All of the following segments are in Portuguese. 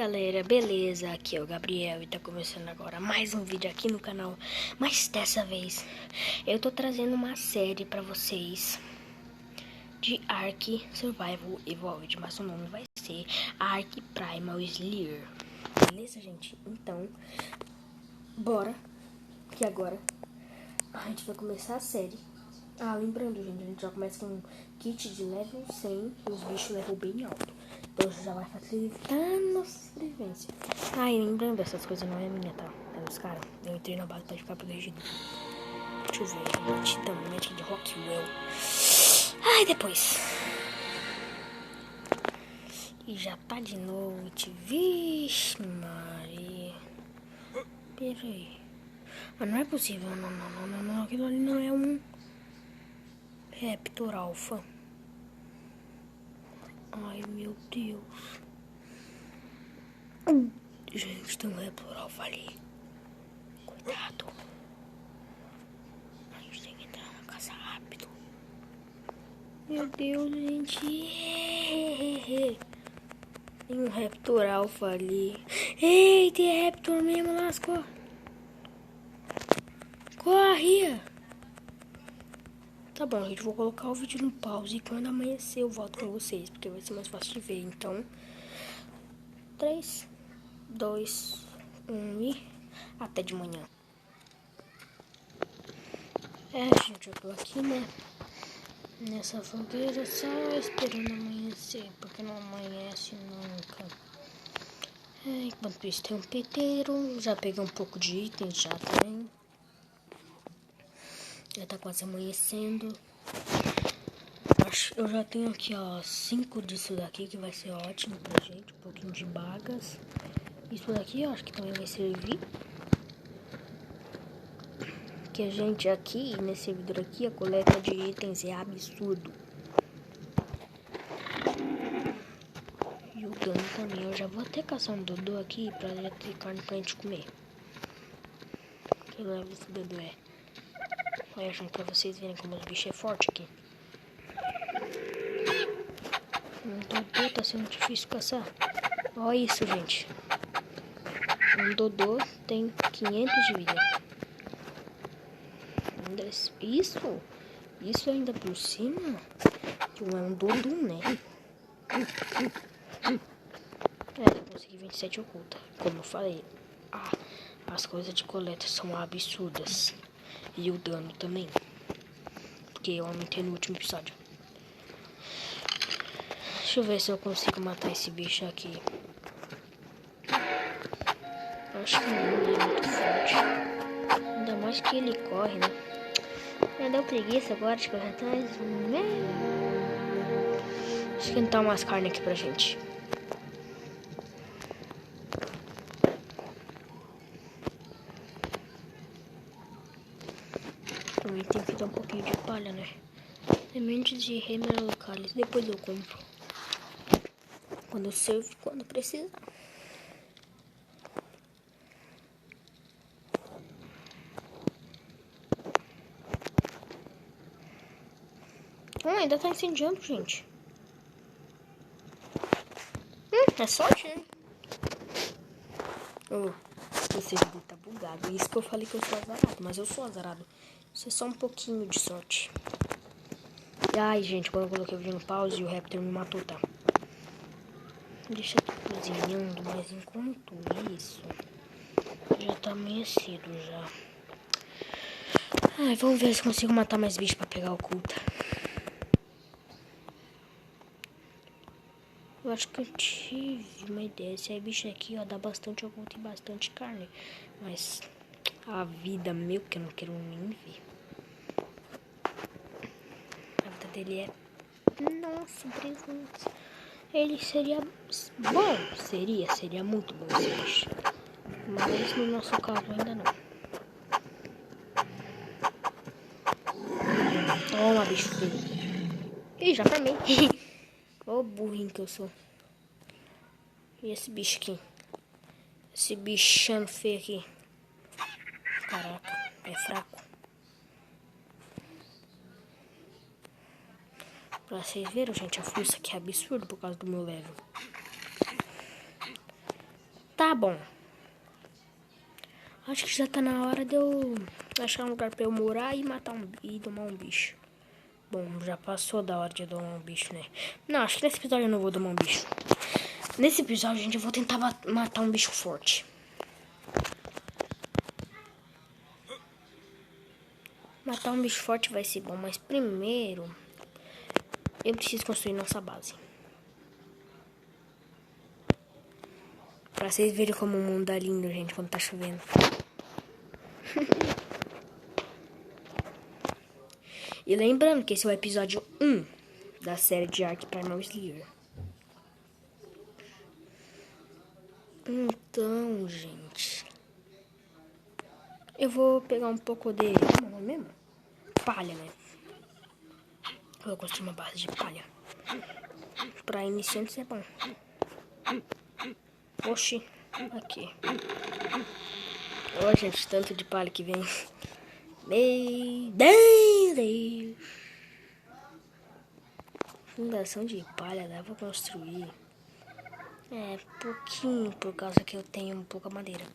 Galera, beleza? Aqui é o Gabriel e tá começando agora mais um vídeo aqui no canal. Mas dessa vez eu tô trazendo uma série pra vocês de Ark Survival Evolved, mas o nome vai ser Ark Primal Slayer. Beleza, gente? Então, bora, que agora a gente vai começar a série. Lembrando, gente, a gente já começa com um kit de level 100 e os bichos level bem alto. Então isso já vai facilitar a nossa sobrevivência. E lembrando, essas coisas não é minha, tá? É dos caras. Eu entrei na base pra ficar protegido. Deixa eu ver, um titã aqui de Rockwell. Depois. E já tá de noite. Vixe, Maria. Pera aí. Não é possível. Não. Aquilo ali não é um Raptor Alpha. Ai, meu Deus. Gente, tem um Raptor Alpha ali. Cuidado. A gente tem que entrar na casa rápido. Meu Deus, gente. Tem um Raptor Alpha ali. Ei, tem Raptor mesmo, lascou. Corre. Tá bom, gente, vou colocar o vídeo no pause e quando amanhecer eu volto com vocês, porque vai ser mais fácil de ver. Então, 3, 2, 1 e até de manhã. Gente, eu tô aqui, né, nessa fogueira só esperando amanhecer, porque não amanhece nunca. Enquanto isso tem um peteiro, já peguei um pouco de itens já também. Já tá quase amanhecendo. Eu já tenho aqui, ó, 5 disso daqui que vai ser ótimo pra gente. Um pouquinho de bagas. Isso daqui eu acho que também vai servir. Que a gente aqui, nesse servidor aqui, a coleta de itens é absurdo. E o dano também. Eu já vou até caçar um Dodô aqui pra já ter carne pra gente comer. Que leva esse Dodô é. Olha, gente, pra vocês verem como os bichos é forte aqui. Um Dodô tá sendo difícil caçar. Olha isso, gente. Um Dodô tem 500 de vida. Isso ainda por cima que é um Dodô, né? Consegui 27 oculta. Como eu falei, as coisas de coleta são absurdas. E o dano também. Porque eu aumentei no último episódio. Deixa eu ver se eu consigo matar esse bicho aqui. Acho que não, ele é muito forte. Ainda mais que ele corre, né? Deu preguiça agora de correr atrás. Deixa eu esquentar umas carnes aqui pra gente. Também tem que dar um pouquinho de palha, né? Sementes de Remer Localis. Depois eu compro. Quando serve, quando precisar. Ainda tá incendiando, gente. É sorte, né? Esse vídeo tá bugado. Isso que eu falei que eu sou azarado. Mas eu sou azarado. Isso é só um pouquinho de sorte. Gente, quando eu coloquei o vídeo no pause, o Raptor me matou, tá? Deixa aqui cozinhando, mas enquanto isso, já tá amanhecido já. Vamos ver se consigo matar mais bichos pra pegar oculta. Eu acho que eu tive uma ideia. Esse bicho aqui, ó, dá bastante oculta e bastante carne. Mas a vida meu, que eu não quero nem ver. A vida dele é... Nossa, presente. Ele seria bom. Seria muito bom esse bicho. Mas no nosso caso ainda não. Toma, bicho feio. Ih, já farmei. Ô burrinho que eu sou. E esse bicho aqui? Esse bichano feio aqui. Caraca, é fraco. Pra vocês verem, gente, a força aqui é absurda por causa do meu level. Tá bom. Acho que já tá na hora de eu achar um lugar pra eu morar e matar e domar um bicho. Bom, já passou da hora de domar um bicho, né? Não, acho que nesse episódio eu não vou domar um bicho. Nesse episódio, gente, eu vou tentar matar um bicho forte. Matar um bicho forte vai ser bom, mas primeiro eu preciso construir nossa base. Pra vocês verem como o mundo é lindo, gente, quando tá chovendo. E lembrando que esse é o episódio 1 da série de Ark Primal Slayer. Então, gente, eu vou pegar um pouco de... Como é mesmo? Palha, né? Eu vou construir uma base de palha. Pra iniciantes é bom. Oxi, aqui. Olha, gente, tanto de palha que vem. Meu Deus! Fundação de palha dá pra construir. É, pouquinho, por causa que eu tenho pouca madeira.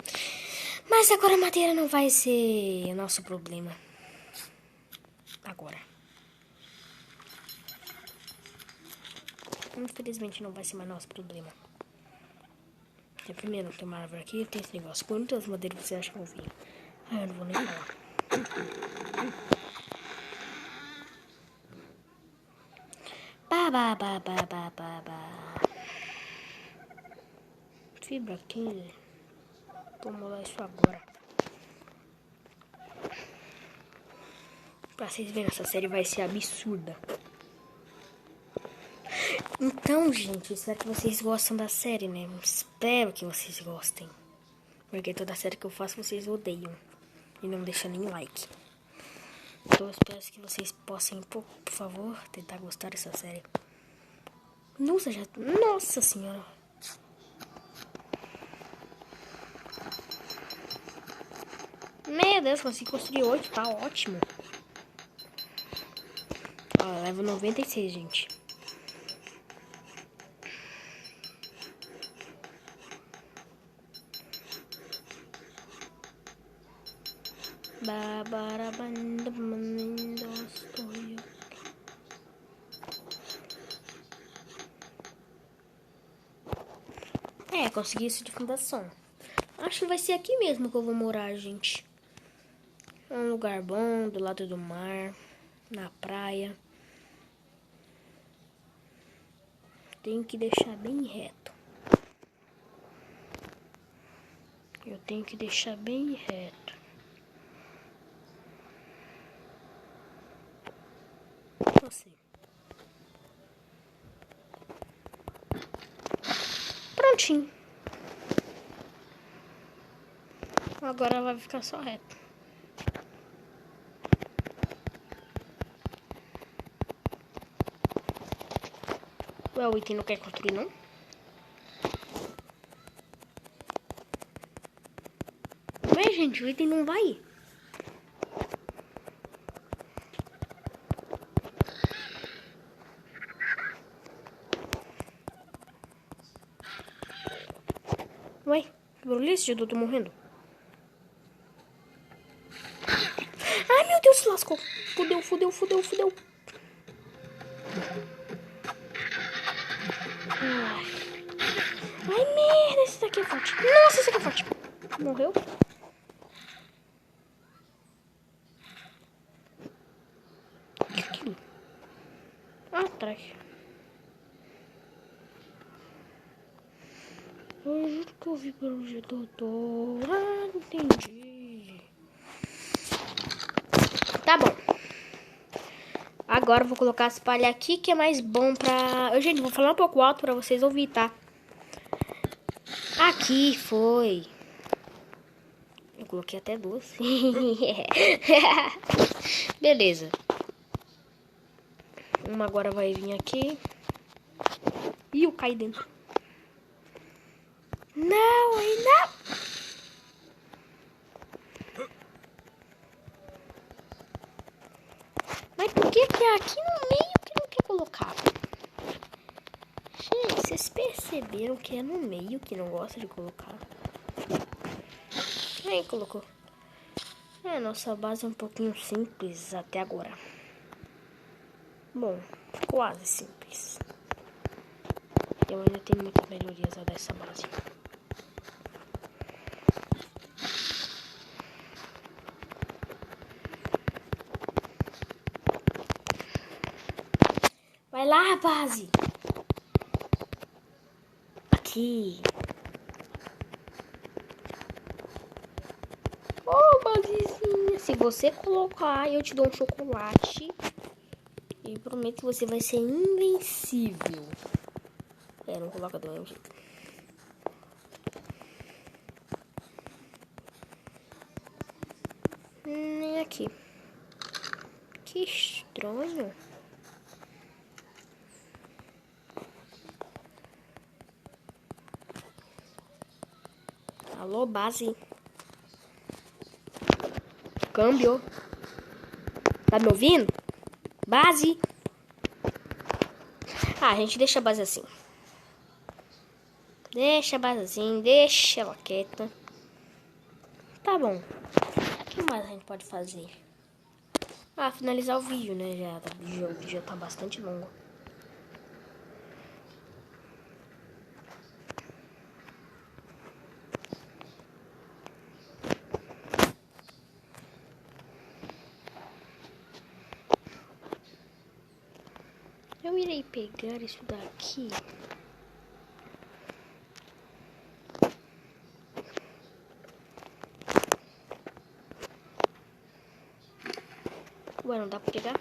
Mas agora a madeira não vai ser o nosso problema. Agora. Infelizmente não vai ser mais nosso problema. Primeiro tem uma árvore aqui, tem esse negócio. Quantas madeiras você acha que eu vi? Ah, eu não vou nem falar. Fibra 15. Vou molar isso agora. Pra vocês verem, essa série vai ser absurda. Então, gente, espero que vocês gostem da série, né? Espero que vocês gostem. Porque toda série que eu faço, vocês odeiam. E não deixam nem like. Então, eu espero que vocês possam, por favor, tentar gostar dessa série. Nossa, já... Nossa senhora. Meu Deus, consegui construir 8, tá ótimo. Ó, levo 96, gente. É, consegui isso de fundação. Acho que vai ser aqui mesmo que eu vou morar, gente. É um lugar bom, do lado do mar, na praia. Tenho que deixar bem reto. Eu tenho que deixar bem reto. Assim. Prontinho. Agora vai ficar só reto. Ué, o item não quer construir, não? Ué, gente, o item não vai. Ué, que barulho é esse? Eu tô morrendo. Ai, meu Deus, se lascou. Fudeu, fudeu, fudeu, fudeu. Ai, merda, esse daqui é forte. Nossa, esse aqui é forte. Morreu? O que é aquilo? Atrás. Eu juro que eu vi pelo jeito eu tô. Ah, não entendi. Tá bom. Agora eu vou colocar as palhas aqui, que é mais bom pra... Gente, vou falar um pouco alto pra vocês ouvir, tá? Aqui foi. Eu coloquei até 12. Beleza. Uma agora vai vir aqui. Ih, eu caí dentro. Não, aí não. Mas por que é aqui no meio que não quer colocar? Gente, vocês percebem? perceberam que é no meio que não gosta de colocar? Aí colocou. Nossa base é um pouquinho simples até agora. Bom, quase simples. Eu ainda tenho muitas melhorias a dessa base. Vai lá, base! Aqui. Ô, basezinha. Se você colocar, eu te dou um chocolate. E prometo que você vai ser invencível. Não coloca do mesmo jeito. Nem aqui. Que estranho. Alô, base. Câmbio. Tá me ouvindo? Base. A gente deixa a base assim. Deixa a base assim. Deixa ela quieta. Tá bom. O que mais a gente pode fazer? Finalizar o vídeo, né? O vídeo já tá bastante longo. Eu irei pegar isso daqui. Ué, não dá pra pegar?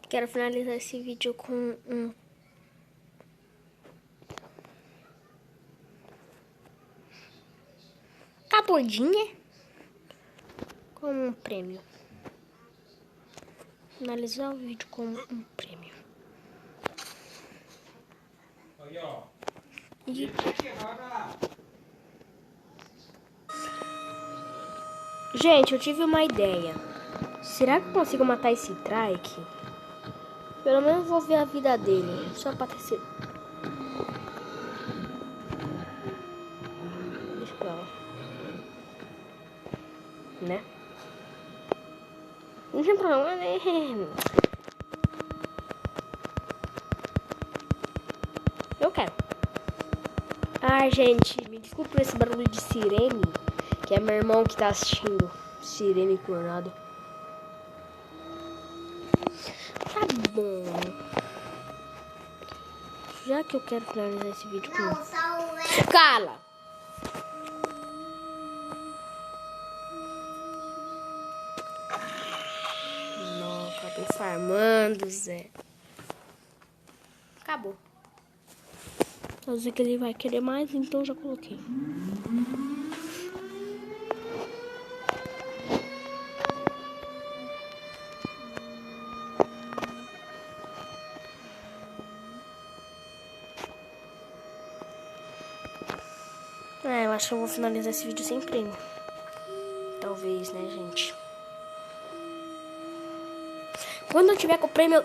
Quero finalizar esse vídeo com um cabordinha como um prêmio. Finalizar o vídeo com um prêmio. E... Gente, eu tive uma ideia. Será que eu consigo matar esse Trike? Pelo menos vou ver a vida dele. Só pra ter certeza. Deixa pra lá. Né? Não tem problema, né? Eu quero. Gente, me desculpe por esse barulho de sirene. Que é meu irmão que tá assistindo. Sirene Tornado. Tá bom. Já que eu quero finalizar esse vídeo com... Cala! Não, acabei farmando, Zé. Acabou. Eu sei que ele vai querer mais, então já coloquei. Eu acho que eu vou finalizar esse vídeo sem prêmio. Talvez, né, gente? Quando eu tiver com o prêmio...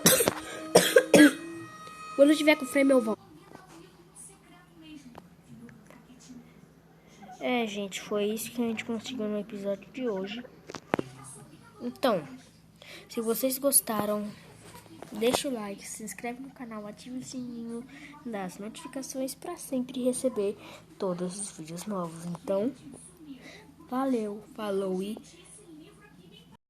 Quando eu tiver com o prêmio, eu volto. Gente, foi isso que a gente conseguiu no episódio de hoje. Então, se vocês gostaram, deixa o like, se inscreve no canal, ative o sininho das notificações para sempre receber todos os vídeos novos. Então, valeu, falou e